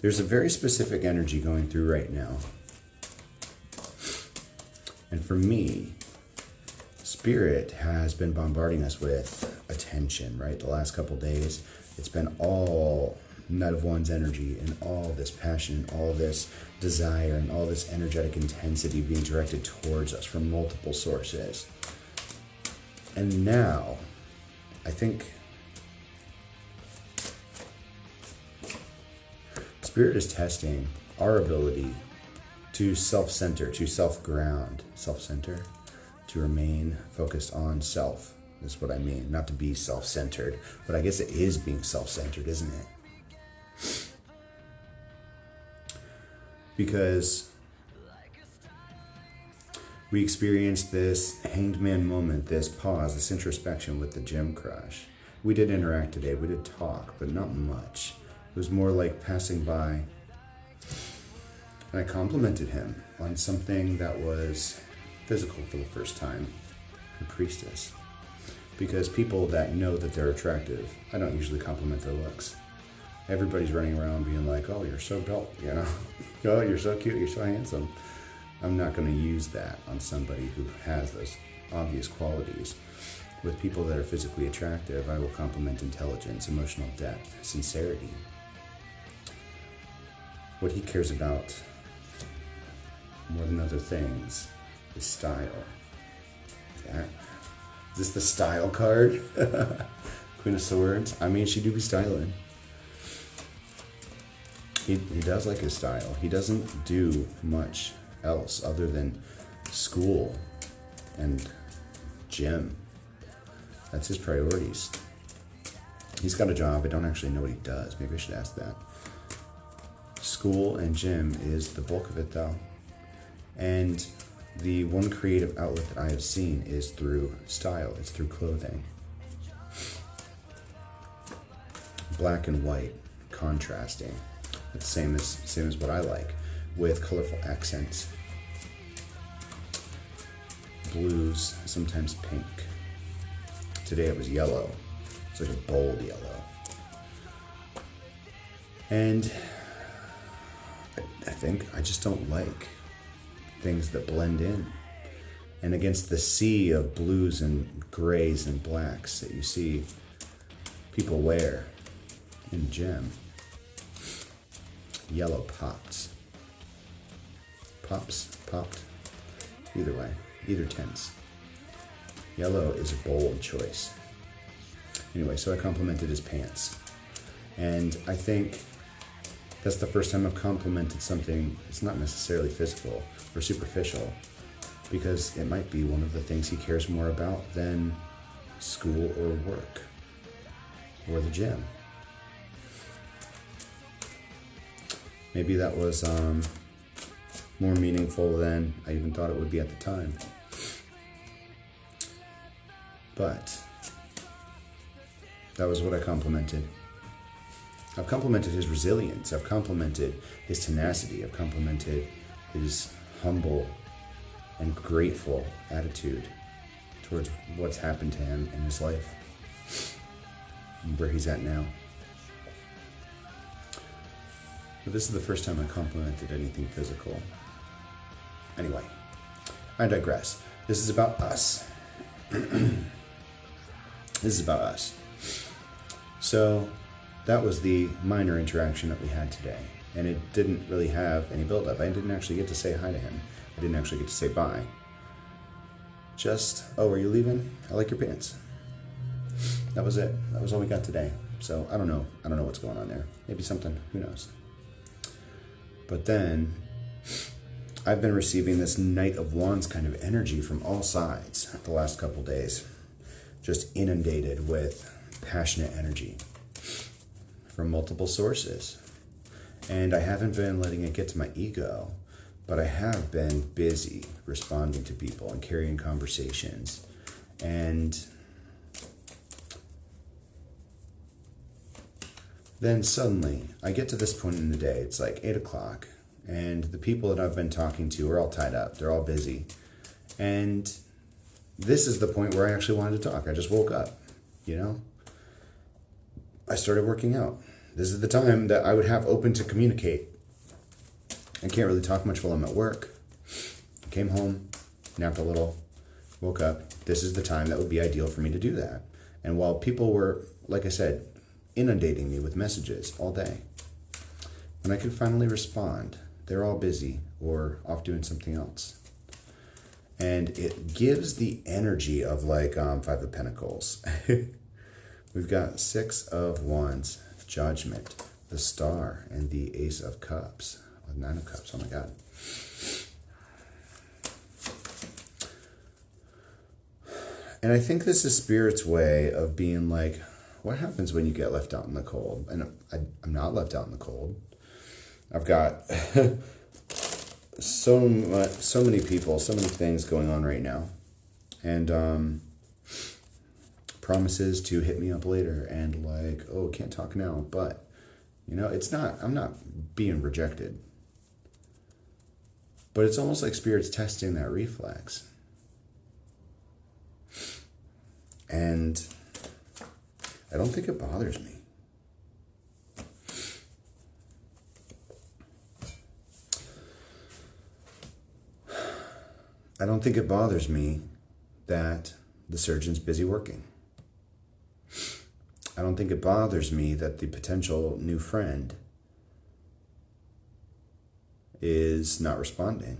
There's a very specific energy going through right now. And for me, Spirit has been bombarding us with attention, right? The last couple days, it's been all Knight of Wands energy and all this passion, all this desire, and all this energetic intensity being directed towards us from multiple sources. And now, I think Spirit is testing our ability to self-center, to self-ground, self-center, to remain focused on self. That's what I mean. Not to be self-centered, but I guess it is being self-centered, isn't it? Because we experienced this hanged man moment, this pause, this introspection with the gym crush. We did interact today. We did talk, but not much. It was more like passing by. And I complimented him on something that was physical for the first time, the priestess. Because people that know that they're attractive, I don't usually compliment their looks. Everybody's running around being like, oh, you're so dope, you know? Oh, you're so cute, you're so handsome. I'm not going to use that on somebody who has those obvious qualities. With people that are physically attractive, I will compliment intelligence, emotional depth, sincerity. What he cares about more than other things is style. Yeah. Is this the style card? Queen of Swords. I mean, she do be styling. He does like his style. He doesn't do much else other than school and gym. That's his priorities. He's got a job. I don't actually know what he does. Maybe I should ask that. School and gym is the bulk of it, though. And the one creative outlet that I have seen is through style. It's through clothing. Black and white, contrasting. It's same as what I like, with colorful accents. Blues, sometimes pink. Today it was yellow. It's like a bold yellow. And I think I just don't like things that blend in. And against the sea of blues and grays and blacks that you see people wear in the gym, yellow popped. Popped. Either way, either tense. Yellow is a bold choice. Anyway, so I complimented his pants. And I think that's the first time I've complimented something. It's not necessarily physical or superficial, because it might be one of the things he cares more about than school or work or the gym. Maybe that was more meaningful than I even thought it would be at the time. But that was what I complimented. I've complimented his resilience. I've complimented his tenacity. I've complimented his humble and grateful attitude towards what's happened to him in his life and where he's at now. But this is the first time I complimented anything physical. Anyway, I digress. This is about us. This is about us. So that was the minor interaction that we had today. And it didn't really have any build-up. I didn't actually get to say hi to him. I didn't actually get to say bye. Just, oh, are you leaving? I like your pants. That was it. That was all we got today. So I don't know. I don't know what's going on there. Maybe something. Who knows? But then I've been receiving this Knight of Wands kind of energy from all sides the last couple days. Just inundated with passionate energy from multiple sources. And I haven't been letting it get to my ego, but I have been busy responding to people and carrying conversations. And then suddenly I get to this point in the day, it's like 8 o'clock, and the people that I've been talking to are all tied up. They're all busy. And this is the point where I actually wanted to talk. I just woke up, you know? I started working out. This is the time that I would have open to communicate. I can't really talk much while I'm at work. I came home, napped a little, woke up. This is the time that would be ideal for me to do that. And while people were, like I said, inundating me with messages all day, when I could finally respond, they're all busy or off doing something else. And it gives the energy of like Five of Pentacles. We've got Six of Wands, Judgment, the Star, and the Ace of Cups. Nine of Cups, oh my God. And I think this is Spirit's way of being like, what happens when you get left out in the cold? And I'm not left out in the cold. I've got so many people, so many things going on right now. And promises to hit me up later and like, oh, can't talk now. But, you know, I'm not being rejected. But it's almost like Spirit's testing that reflex. And I don't think it bothers me. I don't think it bothers me that the surgeon's busy working. I don't think it bothers me that the potential new friend is not responding.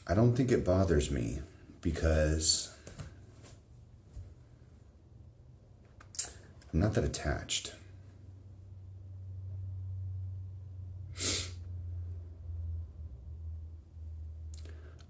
I don't think it bothers me because I'm not that attached.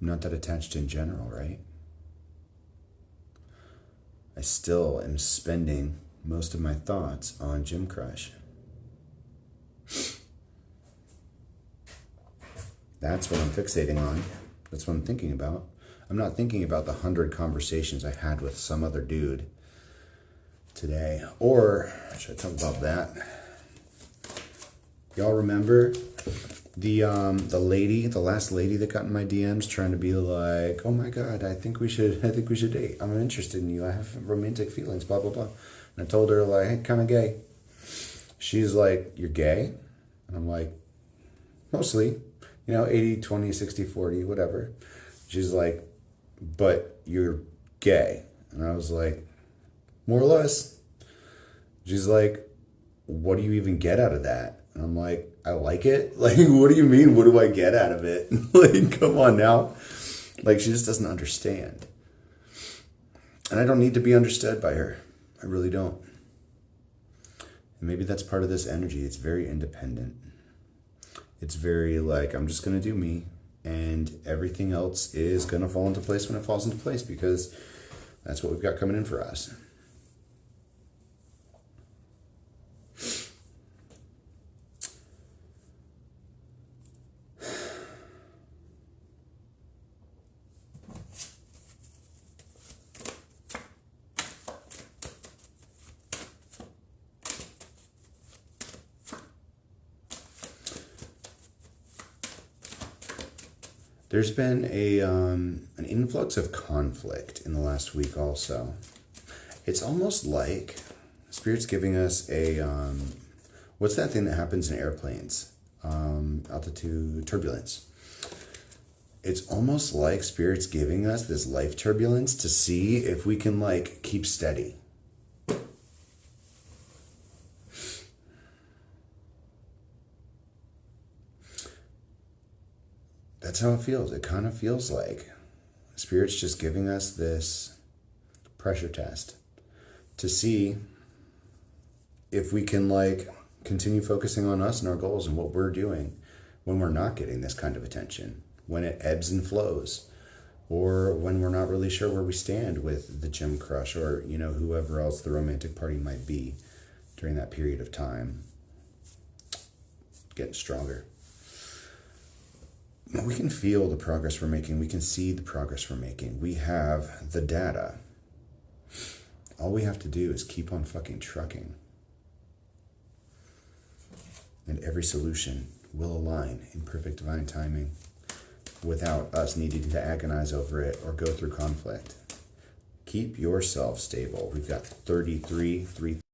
I'm not that attached in general, right? I still am spending most of my thoughts on Gym Crush. That's what I'm fixating on. That's what I'm thinking about. I'm not thinking about the 100 conversations I had with some other dude today. Or, should I talk about that? Y'all remember the last lady that got in my DMs trying to be like, oh my God, I think we should date. I'm interested in you. I have romantic feelings, blah, blah, blah. And I told her, like, hey, kind of gay. She's like, you're gay? And I'm like, mostly, 80, 20, 60, 40, whatever. She's like, but you're gay. And I was like, more or less. She's like, what do you even get out of that? And I'm like, I like it. Like, what do you mean? What do I get out of it? Like, come on now. Like, she just doesn't understand. And I don't need to be understood by her. I really don't. And maybe that's part of this energy. It's very independent. It's very like, I'm just going to do me. And everything else is going to fall into place when it falls into place, because that's what we've got coming in for us. There's been an influx of conflict in the last week also. It's almost like Spirit's giving us what's that thing that happens in airplanes? Altitude turbulence. It's almost like Spirit's giving us this life turbulence to see if we can like keep steady. That's how it feels. It kind of feels like Spirit's just giving us this pressure test to see if we can like continue focusing on us and our goals and what we're doing when we're not getting this kind of attention, when it ebbs and flows, or when we're not really sure where we stand with the Gym Crush or, whoever else the romantic party might be during that period of time. Getting stronger. We can feel the progress we're making. We can see the progress we're making. We have the data. All we have to do is keep on fucking trucking. And every solution will align in perfect divine timing without us needing to agonize over it or go through conflict. Keep yourself stable. We've got 33, 3